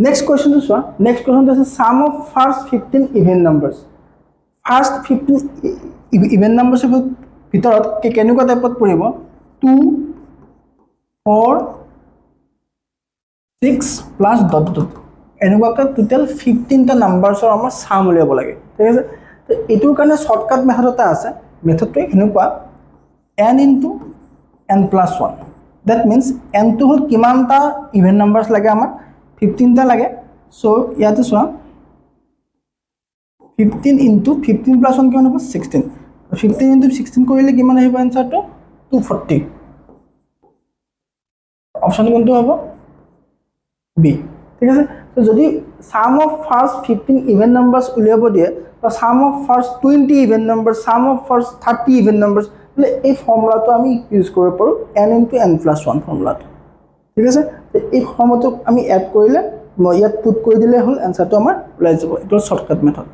Next question to sir. Next question is sum of first 15 even numbers. First 15 even numbers ভিতৰত কেনেকুৱা টাইপত পৰিব 2 4 6 plus dot dot এনেকুৱাকৈ total 15 টা নাম্বাৰছৰ আমাৰ সাম উলিয়াব লাগে ঠিক আছে তো এটোৰ কাৰণে শৰ্টকাট মেথড এটা আছে মেথডটো এনেকুৱা n into n plus 1 that means n to হল কিমানটা ইভেন নাম্বাৰছ লাগে আমাৰ 15 টা লাগে সো ইয়াতে চোৱা 15 into 15 plus 1 কিমান হ'ব 16 15 into 16 কৰিলে কিমান আহিব আনসাৰটো 240 অপচন কোনটো হ'ব বি ঠিক আছে তো যদি sum of first 15 even numbers উলিয়াব দিয়ে বা sum of first 20 even numbers sum of first 30 even numbers বলে এই ফর্মুলাটো আমি ইউজ কৰিব পাৰো n into n plus 1 ফৰ্মুলাটো ঠিক আছে তো এই ফৰ্মুলাটো আমি এড কৰিলে মই ইয়াত পুট কৰি দিলে হল আনসাৰটো আমাৰ ওলাই যাব এটা শৰ্টকাট মেথড